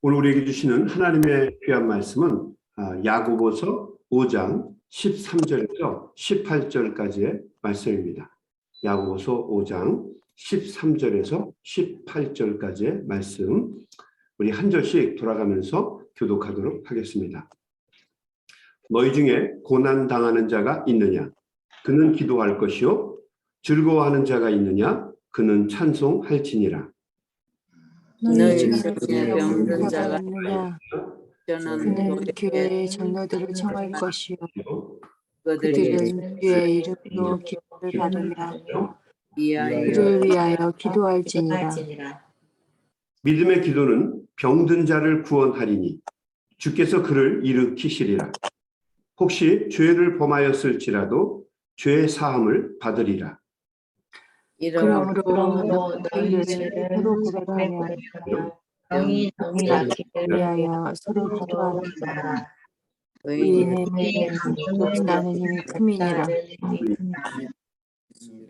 오늘 우리에게 주시는 하나님의 귀한 말씀은 야고보서 5장 13절에서 18절까지의 말씀입니다. 야고보서 5장 13절에서 18절까지의 말씀, 우리 한 절씩 돌아가면서 교독하도록 하겠습니다. 너희 중에 고난당하는 자가 있느냐? 그는 기도할 것이요. 즐거워하는 자가 있느냐? 그는 찬송할지니라. 너희 중에 병든 자가 있느냐? 그는 교회의 장로들을 청할 것이요. 그들은 주의 이름으로 기도를 받으며 그를 위하여 기도할지니라. 믿음의 기도는 병든 자를 구원하리니 주께서 그를 일으키시리라. 혹시 죄를 범하였을지라도 죄 사함을 받으리라. 그러므로 너희는 서로 고백하며 병이 낫기를 위하여 서로 기도하라. 의인의 믿음은 나는 힘이 큼이니라.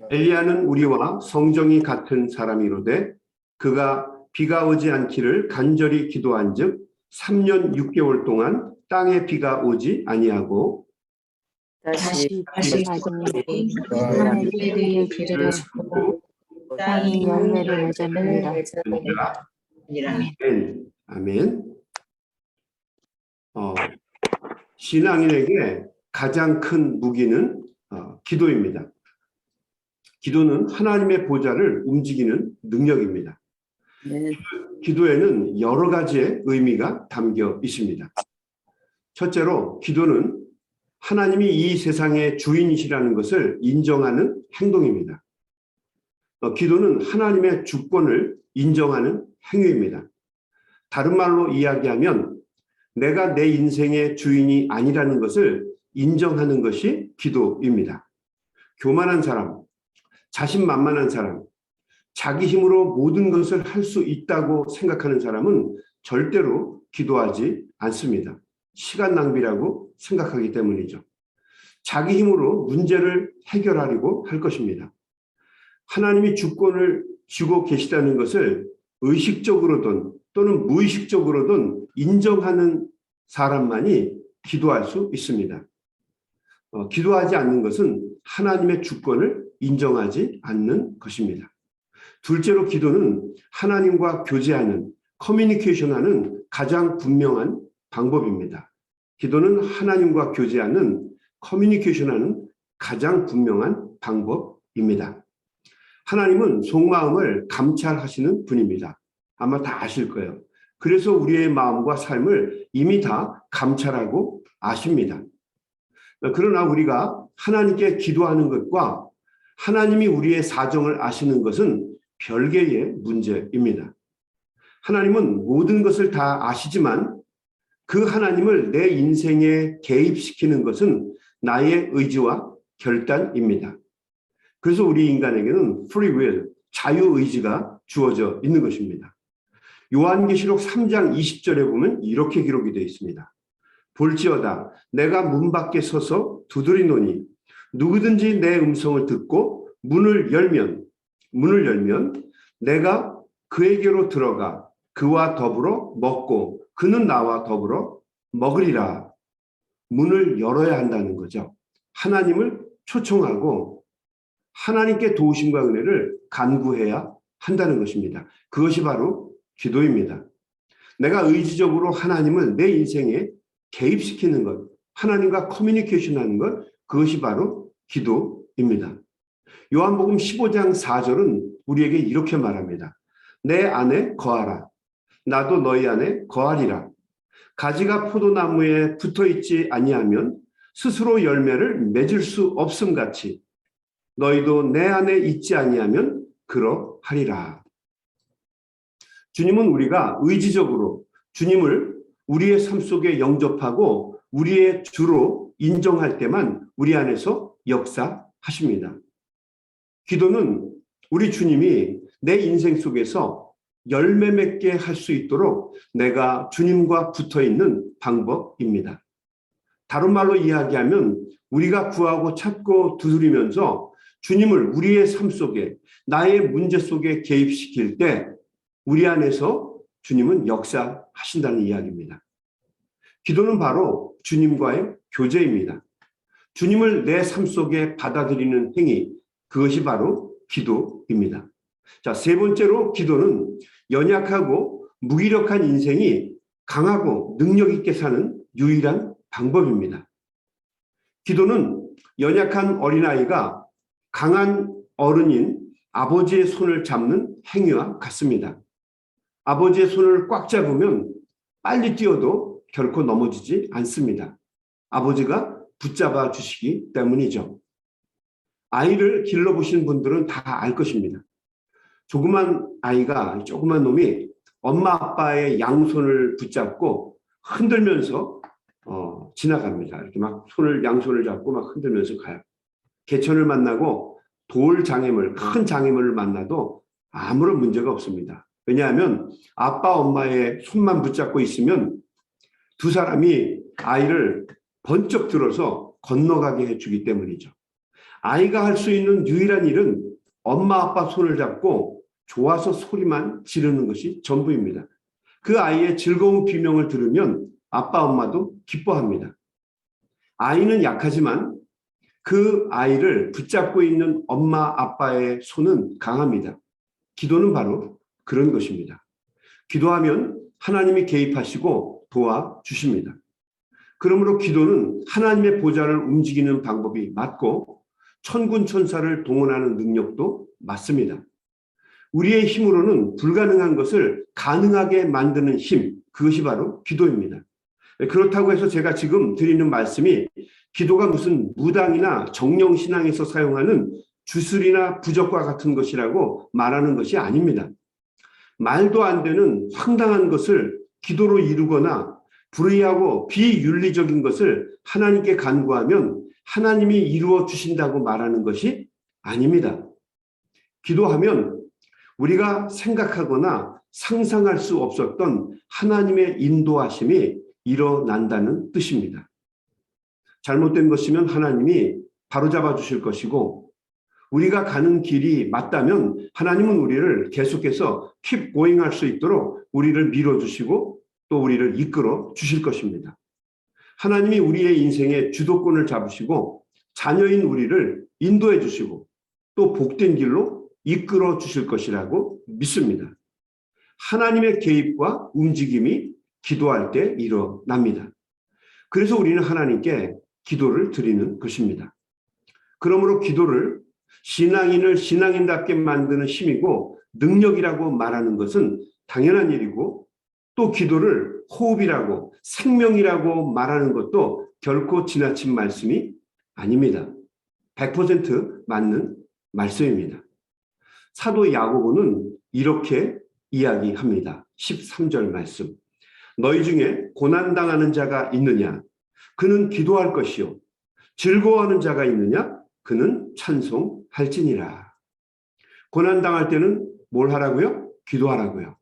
엘리야는 우리와 성정이 같은 사람이로되 그가 비가 오지 않기를 간절히 기도한즉 3년 6개월 동안 땅에 비가 오지 아니하고 다시 가지니 하늘이 비를 주고 땅이 열매를 맺었느니라. 아멘. 신앙인에게 가장 큰 무기는 기도입니다. 기도는 하나님의 보좌를 움직이는 능력입니다. 기도에는 여러 가지의 의미가 담겨 있습니다. 첫째로 기도는 하나님이 이 세상의 주인이시라는 것을 인정하는 행동입니다. 기도는 하나님의 주권을 인정하는 행위입니다. 다른 말로 이야기하면 내가 내 인생의 주인이 아니라는 것을 인정하는 것이 기도입니다. 교만한 사람, 자신만만한 사람, 자기 힘으로 모든 것을 할 수 있다고 생각하는 사람은 절대로 기도하지 않습니다. 시간 낭비라고 생각하기 때문이죠. 자기 힘으로 문제를 해결하려고 할 것입니다. 하나님이 주권을 쥐고 계시다는 것을 의식적으로든 또는 무의식적으로든 인정하는 사람만이 기도할 수 있습니다. 기도하지 않는 것은 하나님의 주권을 인정하지 않는 것입니다. 둘째로 기도는 하나님과 교제하는, 커뮤니케이션하는 가장 분명한 방법입니다. 기도는 하나님과 교제하는, 커뮤니케이션하는 가장 분명한 방법입니다. 하나님은 속마음을 감찰하시는 분입니다. 아마 다 아실 거예요. 그래서 우리의 마음과 삶을 이미 다 감찰하고 아십니다. 그러나 우리가 하나님께 기도하는 것과 하나님이 우리의 사정을 아시는 것은 별개의 문제입니다. 하나님은 모든 것을 다 아시지만 그 하나님을 내 인생에 개입시키는 것은 나의 의지와 결단입니다. 그래서 우리 인간에게는 free will, 자유의지가 주어져 있는 것입니다. 요한계시록 3장 20절에 보면 이렇게 기록이 되어 있습니다. 볼지어다 내가 문 밖에 서서 두드리노니 누구든지 내 음성을 듣고 문을 열면 내가 그에게로 들어가 그와 더불어 먹고 그는 나와 더불어 먹으리라. 문을 열어야 한다는 거죠. 하나님을 초청하고 하나님께 도우심과 은혜를 간구해야 한다는 것입니다. 그것이 바로 기도입니다. 내가 의지적으로 하나님을 내 인생에 개입시키는 것, 하나님과 커뮤니케이션하는 것, 그것이 바로 기도입니다. 요한복음 15장 4절은 우리에게 이렇게 말합니다. 내 안에 거하라. 나도 너희 안에 거하리라. 가지가 포도나무에 붙어있지 아니하면 스스로 열매를 맺을 수 없음같이 너희도 내 안에 있지 아니하면 그러하리라. 주님은 우리가 의지적으로 주님을 우리의 삶 속에 영접하고 우리의 주로 인정할 때만 우리 안에서 역사하십니다. 기도는 우리 주님이 내 인생 속에서 열매 맺게 할 수 있도록 내가 주님과 붙어있는 방법입니다. 다른 말로 이야기하면 우리가 구하고 찾고 두드리면서 주님을 우리의 삶 속에 나의 문제 속에 개입시킬 때 우리 안에서 주님은 역사하신다는 이야기입니다. 기도는 바로 주님과의 교제입니다. 주님을 내 삶 속에 받아들이는 행위, 그것이 바로 기도입니다. 자, 세 번째로 기도는 연약하고 무기력한 인생이 강하고 능력 있게 사는 유일한 방법입니다. 기도는 연약한 어린아이가 강한 어른인 아버지의 손을 잡는 행위와 같습니다. 아버지의 손을 꽉 잡으면 빨리 뛰어도 결코 넘어지지 않습니다. 아버지가 붙잡아 주시기 때문이죠. 아이를 길러보신 분들은 다 알 것입니다. 조그만 놈이 엄마 아빠의 양손을 붙잡고 흔들면서 지나갑니다. 이렇게 막 양손을 잡고 막 흔들면서 가요. 개천을 만나고 큰 장애물을 만나도 아무런 문제가 없습니다. 왜냐하면 아빠 엄마의 손만 붙잡고 있으면 두 사람이 아이를 번쩍 들어서 건너가게 해주기 때문이죠. 아이가 할 수 있는 유일한 일은 엄마 아빠 손을 잡고 좋아서 소리만 지르는 것이 전부입니다. 그 아이의 즐거운 비명을 들으면 아빠 엄마도 기뻐합니다. 아이는 약하지만 그 아이를 붙잡고 있는 엄마 아빠의 손은 강합니다. 기도는 바로 그런 것입니다. 기도하면 하나님이 개입하시고 도와주십니다. 그러므로 기도는 하나님의 보좌를 움직이는 방법이 맞고 천군 천사를 동원하는 능력도 맞습니다. 우리의 힘으로는 불가능한 것을 가능하게 만드는 힘, 그것이 바로 기도입니다. 그렇다고 해서 제가 지금 드리는 말씀이 기도가 무슨 무당이나 정령신앙에서 사용하는 주술이나 부적과 같은 것이라고 말하는 것이 아닙니다. 말도 안 되는 황당한 것을 기도로 이루거나 불의하고 비윤리적인 것을 하나님께 간구하면 하나님이 이루어 주신다고 말하는 것이 아닙니다. 기도하면 우리가 생각하거나 상상할 수 없었던 하나님의 인도하심이 일어난다는 뜻입니다. 잘못된 것이면 하나님이 바로잡아 주실 것이고 우리가 가는 길이 맞다면 하나님은 우리를 계속해서 keep going 할 수 있도록 우리를 밀어주시고 또 우리를 이끌어 주실 것입니다. 하나님이 우리의 인생의 주도권을 잡으시고 자녀인 우리를 인도해 주시고 또 복된 길로 이끌어 주실 것이라고 믿습니다. 하나님의 개입과 움직임이 기도할 때 일어납니다. 그래서 우리는 하나님께 기도를 드리는 것입니다. 그러므로 기도를 신앙인을 신앙인답게 만드는 힘이고 능력이라고 말하는 것은 당연한 일이고 또 기도를 호흡이라고 생명이라고 말하는 것도 결코 지나친 말씀이 아닙니다. 100% 맞는 말씀입니다. 사도 야고보는 이렇게 이야기합니다. 13절 말씀. 너희 중에 고난당하는 자가 있느냐? 그는 기도할 것이요. 즐거워하는 자가 있느냐? 그는 찬송할지니라. 고난당할 때는 뭘 하라고요? 기도하라고요.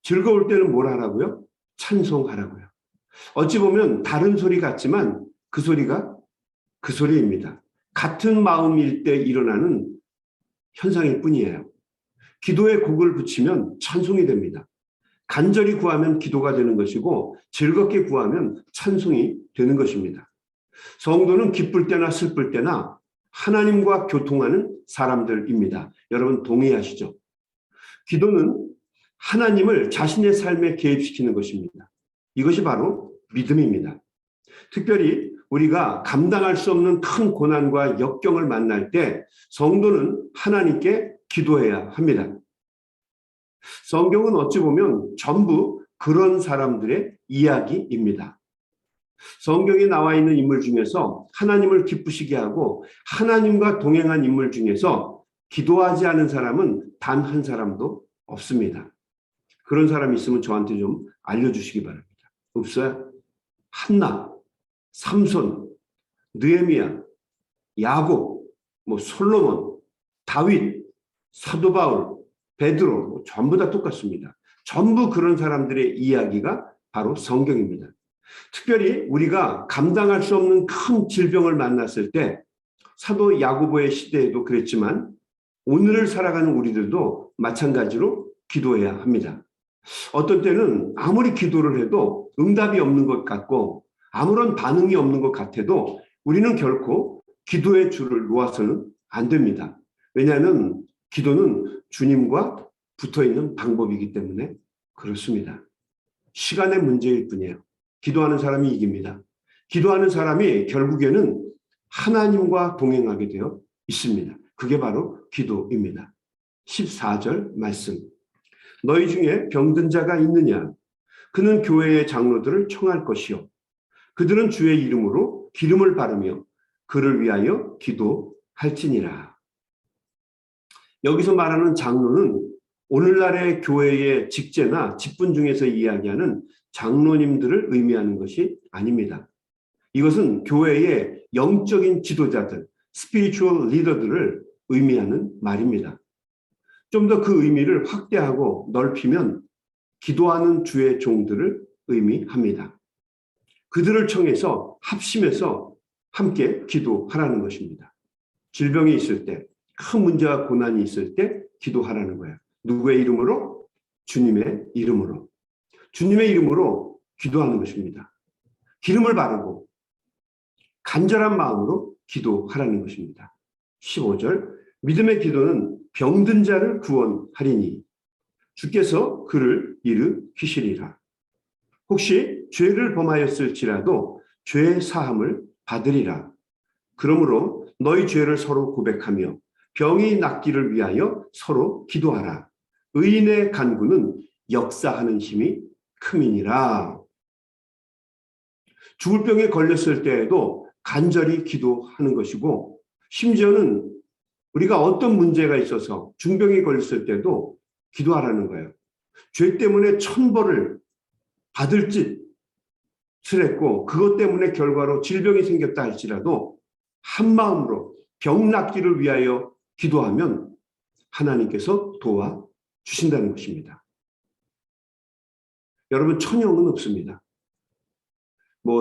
즐거울 때는 뭘 하라고요? 찬송하라고요. 어찌 보면 다른 소리 같지만 그 소리가 그 소리입니다. 같은 마음일 때 일어나는 현상일 뿐이에요. 기도에 곡을 붙이면 찬송이 됩니다. 간절히 구하면 기도가 되는 것이고 즐겁게 구하면 찬송이 되는 것입니다. 성도는 기쁠 때나 슬플 때나 하나님과 교통하는 사람들입니다. 여러분 동의하시죠? 기도는 하나님을 자신의 삶에 개입시키는 것입니다. 이것이 바로 믿음입니다. 특별히 우리가 감당할 수 없는 큰 고난과 역경을 만날 때 성도는 하나님께 기도해야 합니다. 성경은 어찌 보면 전부 그런 사람들의 이야기입니다. 성경에 나와 있는 인물 중에서 하나님을 기쁘시게 하고 하나님과 동행한 인물 중에서 기도하지 않은 사람은 단 한 사람도 없습니다. 그런 사람이 있으면 저한테 좀 알려주시기 바랍니다. 없어요? 한나, 삼손, 느헤미야, 야곱, 솔로몬, 다윗, 사도 바울, 베드로 전부 다 똑같습니다. 전부 그런 사람들의 이야기가 바로 성경입니다. 특별히 우리가 감당할 수 없는 큰 질병을 만났을 때 사도 야고보의 시대에도 그랬지만 오늘을 살아가는 우리들도 마찬가지로 기도해야 합니다. 어떤 때는 아무리 기도를 해도 응답이 없는 것 같고 아무런 반응이 없는 것 같아도 우리는 결코 기도의 줄을 놓아서는 안 됩니다. 왜냐하면 기도는 주님과 붙어있는 방법이기 때문에 그렇습니다. 시간의 문제일 뿐이에요. 기도하는 사람이 이깁니다. 기도하는 사람이 결국에는 하나님과 동행하게 되어 있습니다. 그게 바로 기도입니다. 14절 말씀. 너희 중에 병든 자가 있느냐? 그는 교회의 장로들을 청할 것이요. 그들은 주의 이름으로 기름을 바르며 그를 위하여 기도할지니라. 여기서 말하는 장로는 오늘날의 교회의 직제나 직분 중에서 이야기하는 장로님들을 의미하는 것이 아닙니다. 이것은 교회의 영적인 지도자들, 스피리추얼 리더들을 의미하는 말입니다. 좀 더 그 의미를 확대하고 넓히면 기도하는 주의 종들을 의미합니다. 그들을 청해서 합심해서 함께 기도하라는 것입니다. 질병이 있을 때, 큰 문제와 고난이 있을 때 기도하라는 거예요. 누구의 이름으로? 주님의 이름으로. 주님의 이름으로 기도하는 것입니다. 기름을 바르고 간절한 마음으로 기도하라는 것입니다. 15절. 믿음의 기도는 병든 자를 구원하리니 주께서 그를 일으키시리라. 혹시 죄를 범하였을지라도 죄 사함을 받으리라. 그러므로 너희 죄를 서로 고백하며 병이 낫기를 위하여 서로 기도하라. 의인의 간구는 역사하는 힘이 큼이니라. 죽을 병에 걸렸을 때에도 간절히 기도하는 것이고, 심지어는 우리가 어떤 문제가 있어서 중병에 걸렸을 때도 기도하라는 거예요. 죄 때문에 천벌을 받을 짓을 했고 그것 때문에 결과로 질병이 생겼다 할지라도 한 마음으로 병 낫기를 위하여 기도하면 하나님께서 도와주신다는 것입니다. 여러분, 천형은 없습니다.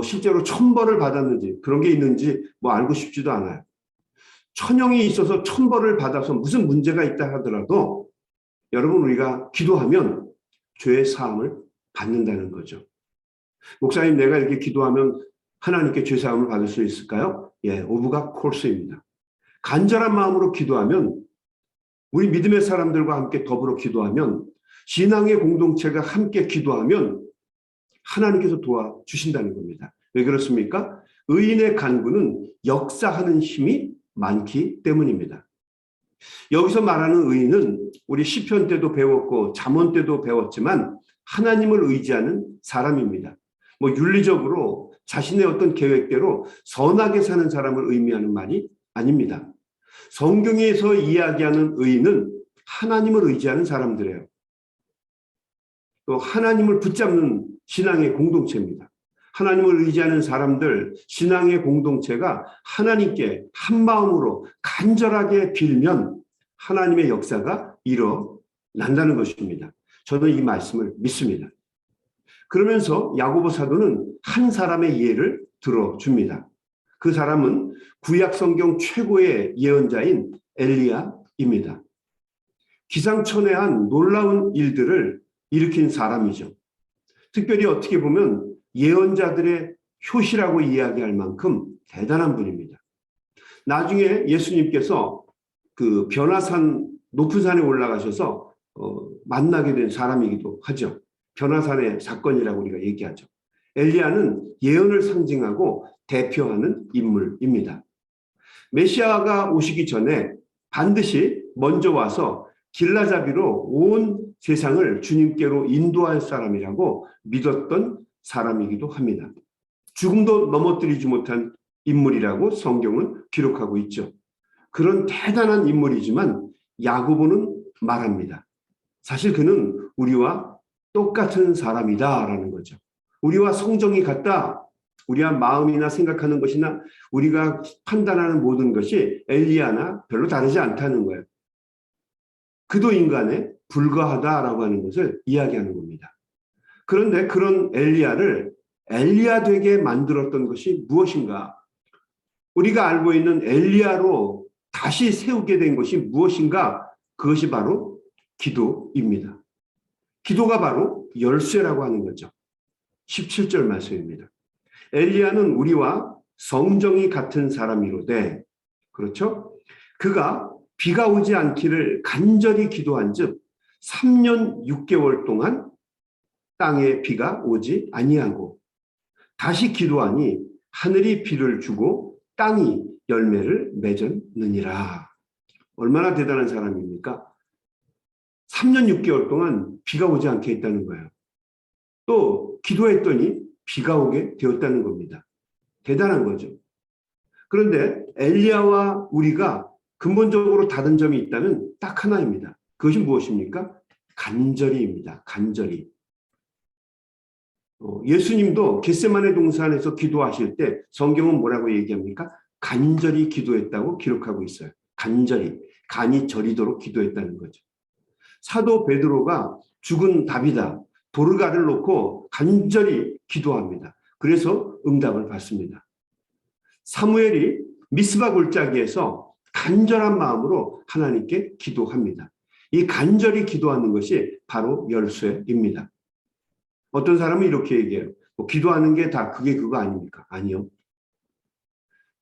실제로 천벌을 받았는지 그런 게 있는지 알고 싶지도 않아요. 천형이 있어서 천벌을 받아서 무슨 문제가 있다 하더라도 여러분, 우리가 기도하면 죄의 사함을 받는다는 거죠. 목사님, 내가 이렇게 기도하면 하나님께 죄 사함을 받을 수 있을까요? 예, 오브가 콜스입니다. 간절한 마음으로 기도하면, 우리 믿음의 사람들과 함께 더불어 기도하면, 신앙의 공동체가 함께 기도하면 하나님께서 도와주신다는 겁니다. 왜 그렇습니까? 의인의 간구는 역사하는 힘이 많기 때문입니다. 여기서 말하는 의인은 우리 시편 때도 배웠고 잠언 때도 배웠지만 하나님을 의지하는 사람입니다. 윤리적으로 자신의 어떤 계획대로 선하게 사는 사람을 의미하는 말이 아닙니다. 성경에서 이야기하는 의인은 하나님을 의지하는 사람들이에요. 또 하나님을 붙잡는 신앙의 공동체입니다. 하나님을 의지하는 사람들, 신앙의 공동체가 하나님께 한 마음으로 간절하게 빌면 하나님의 역사가 일어난다는 것입니다. 저는 이 말씀을 믿습니다. 그러면서 야고보 사도는 한 사람의 예를 들어줍니다. 그 사람은 구약 성경 최고의 예언자인 엘리야입니다. 기상천외한 놀라운 일들을 일으킨 사람이죠. 특별히 어떻게 보면 예언자들의 효시라고 이야기할 만큼 대단한 분입니다. 나중에 예수님께서 그 변화산, 높은 산에 올라가셔서 만나게 된 사람이기도 하죠. 변화산의 사건이라고 우리가 얘기하죠. 엘리야는 예언을 상징하고 대표하는 인물입니다. 메시아가 오시기 전에 반드시 먼저 와서 길라잡이로 온 세상을 주님께로 인도할 사람이라고 믿었던 사람이기도 합니다. 죽음도 넘어뜨리지 못한 인물이라고 성경은 기록하고 있죠. 그런 대단한 인물이지만 야고보는 말합니다. 사실 그는 우리와 똑같은 사람이다라는 거죠. 우리와 성정이 같다. 우리와 마음이나 생각하는 것이나 우리가 판단하는 모든 것이 엘리야나 별로 다르지 않다는 거예요. 그도 인간에 불과하다라고 하는 것을 이야기하는 겁니다. 그런데 그런 엘리야를 엘리야 되게 만들었던 것이 무엇인가? 우리가 알고 있는 엘리야로 다시 세우게 된 것이 무엇인가? 그것이 바로 기도입니다. 기도가 바로 열쇠라고 하는 거죠. 17절 말씀입니다. 엘리야는 우리와 성정이 같은 사람이로되, 그렇죠? 그가 비가 오지 않기를 간절히 기도한즉 3년 6개월 동안 땅에 비가 오지 아니하고 다시 기도하니 하늘이 비를 주고 땅이 열매를 맺었느니라. 얼마나 대단한 사람입니까? 3년 6개월 동안 비가 오지 않게 했다는 거예요. 또 기도했더니 비가 오게 되었다는 겁니다. 대단한 거죠. 그런데 엘리야와 우리가 근본적으로 다른 점이 있다면 딱 하나입니다. 그것이 무엇입니까? 간절히입니다. 간절히. 예수님도 겟세마네 동산에서 기도하실 때 성경은 뭐라고 얘기합니까? 간절히 기도했다고 기록하고 있어요. 간절히. 간이 저리도록 기도했다는 거죠. 사도 베드로가 죽은 다비다, 도르가를 놓고 간절히 기도합니다. 그래서 응답을 받습니다. 사무엘이 미스바 골짜기에서 간절한 마음으로 하나님께 기도합니다. 이 간절히 기도하는 것이 바로 열쇠입니다. 어떤 사람은 이렇게 얘기해요. 기도하는 게 다 그게 그거 아닙니까? 아니요.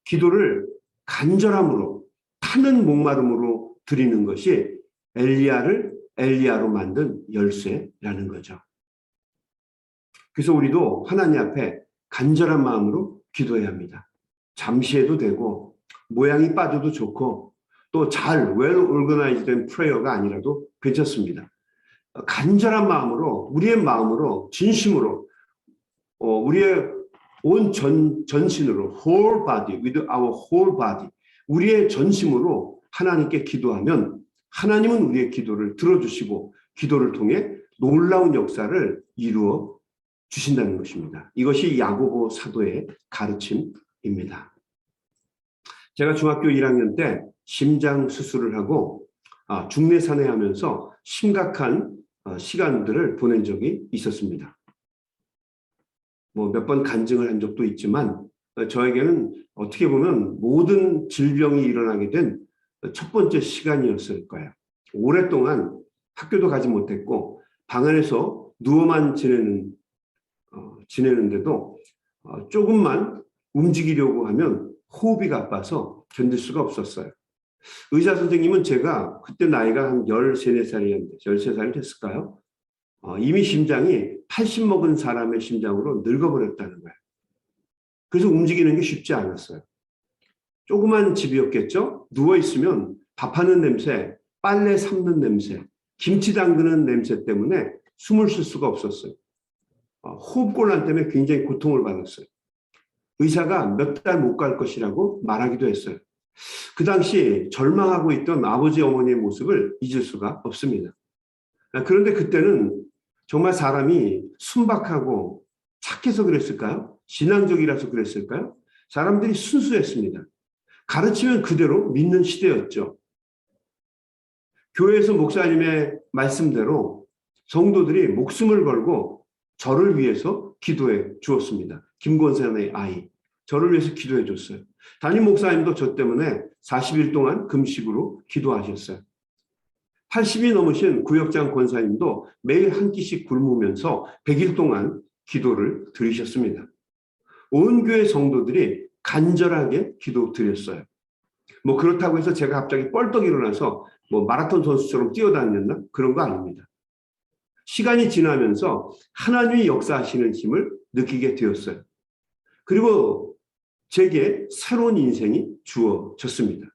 기도를 간절함으로, 타는 목마름으로 드리는 것이 엘리야를 엘리야로 만든 열쇠라는 거죠. 그래서 우리도 하나님 앞에 간절한 마음으로 기도해야 합니다. 잠시 해도 되고 모양이 빠져도 좋고 또 잘 well organized 된 프레이어가 아니라도 괜찮습니다. 간절한 마음으로, 우리의 마음으로, 진심으로, 우리의 온 전신으로, whole body, with our whole body, 우리의 전심으로 하나님께 기도하면 하나님은 우리의 기도를 들어주시고 기도를 통해 놀라운 역사를 이루어 주신다는 것입니다. 이것이 야고보 사도의 가르침입니다. 제가 중학교 1학년 때 심장 수술을 하고 중내산해하면서 심각한 시간들을 보낸 적이 있었습니다. 몇 번 간증을 한 적도 있지만 저에게는 어떻게 보면 모든 질병이 일어나게 된 첫 번째 시간이었을 거예요. 오랫동안 학교도 가지 못했고 방 안에서 누워만 지내는데도 조금만 움직이려고 하면 호흡이 가빠서 견딜 수가 없었어요. 의사 선생님은 제가 그때 나이가 한 13, 14살이었는데 13살이 됐을까요? 이미 심장이 80 먹은 사람의 심장으로 늙어버렸다는 거예요. 그래서 움직이는 게 쉽지 않았어요. 조그만 집이었겠죠? 누워있으면 밥하는 냄새, 빨래 삶는 냄새, 김치 담그는 냄새 때문에 숨을 쉴 수가 없었어요. 호흡곤란 때문에 굉장히 고통을 받았어요. 의사가 몇 달 못 갈 것이라고 말하기도 했어요. 그 당시 절망하고 있던 아버지 어머니의 모습을 잊을 수가 없습니다. 그런데 그때는 정말 사람이 순박하고 착해서 그랬을까요? 신앙적이라서 그랬을까요? 사람들이 순수했습니다. 가르치면 그대로 믿는 시대였죠. 교회에서 목사님의 말씀대로 성도들이 목숨을 걸고 저를 위해서 기도해 주었습니다. 김권산의 아이, 저를 위해서 기도해 줬어요. 담임 목사님도 저 때문에 40일 동안 금식으로 기도하셨어요. 80이 넘으신 구역장 권사님도 매일 한 끼씩 굶으면서 100일 동안 기도를 드리셨습니다. 온 교회 성도들이 간절하게 기도 드렸어요. 그렇다고 해서 제가 갑자기 뻘떡 일어나서 마라톤 선수처럼 뛰어다녔나? 그런 거 아닙니다. 시간이 지나면서 하나님이 역사하시는 힘을 느끼게 되었어요. 그리고 제게 새로운 인생이 주어졌습니다.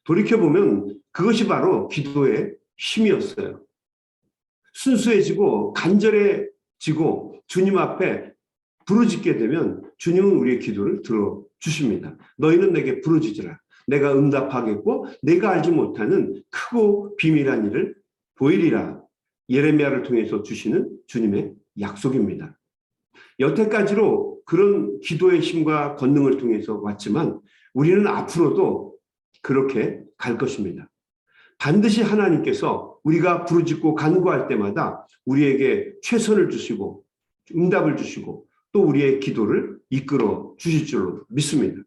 돌이켜보면 그것이 바로 기도의 힘이었어요. 순수해지고 간절해지고 주님 앞에 부르짖게 되면 주님은 우리의 기도를 들어주십니다. 너희는 내게 부르짖으라. 내가 응답하겠고 내가 알지 못하는 크고 비밀한 일을 보이리라. 예레미야를 통해서 주시는 주님의 약속입니다. 여태까지로 그런 기도의 힘과 권능을 통해서 왔지만 우리는 앞으로도 그렇게 갈 것입니다. 반드시 하나님께서 우리가 부르짖고 간구할 때마다 우리에게 최선을 주시고 응답을 주시고 또 우리의 기도를 이끌어 주실 줄로 믿습니다.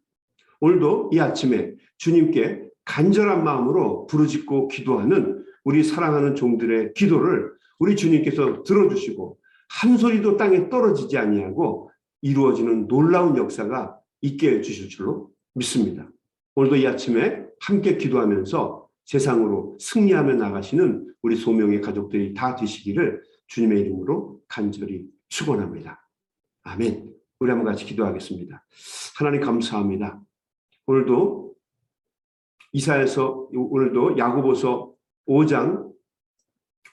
오늘도 이 아침에 주님께 간절한 마음으로 부르짖고 기도하는 우리 사랑하는 종들의 기도를 우리 주님께서 들어주시고 한 소리도 땅에 떨어지지 아니하고 이루어지는 놀라운 역사가 있게 해주실 줄로 믿습니다. 오늘도 이 아침에 함께 기도하면서 세상으로 승리하며 나가시는 우리 소명의 가족들이 다 되시기를 주님의 이름으로 간절히 축원합니다. 아멘. 우리 한번 같이 기도하겠습니다. 하나님 감사합니다. 오늘도 이사야서, 오늘도 야고보서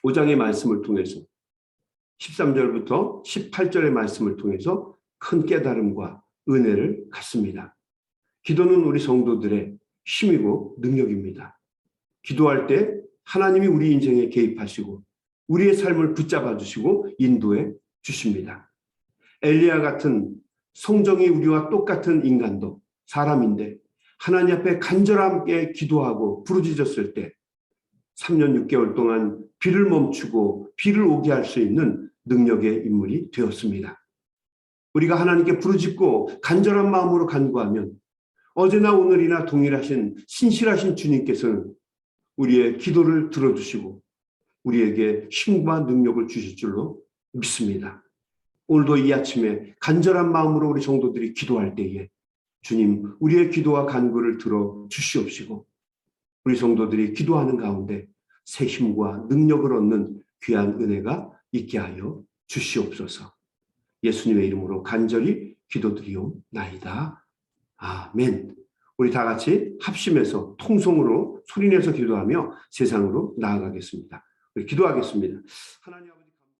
5장의 말씀을 통해서 13절부터 18절의 말씀을 통해서 큰 깨달음과 은혜를 갖습니다. 기도는 우리 성도들의 힘이고 능력입니다. 기도할 때 하나님이 우리 인생에 개입하시고 우리의 삶을 붙잡아 주시고 인도해 주십니다. 엘리야 같은 성정이 우리와 똑같은 인간도 사람인데 하나님 앞에 간절함께 기도하고 부르짖었을 때 3년 6개월 동안 비를 멈추고 비를 오게 할 수 있는 능력의 인물이 되었습니다. 우리가 하나님께 부르짖고 간절한 마음으로 간구하면 어제나 오늘이나 동일하신 신실하신 주님께서는 우리의 기도를 들어주시고 우리에게 힘과 능력을 주실 줄로 믿습니다. 오늘도 이 아침에 간절한 마음으로 우리 성도들이 기도할 때에 주님 우리의 기도와 간구를 들어 주시옵시고 우리 성도들이 기도하는 가운데 새 힘과 능력을 얻는 귀한 은혜가 있게 하여 주시옵소서. 예수님의 이름으로 간절히 기도드리옵나이다. 아멘. 우리 다 같이 합심해서 통성으로 소리내서 기도하며 세상으로 나아가겠습니다. 우리 기도하겠습니다. 하나님 아버지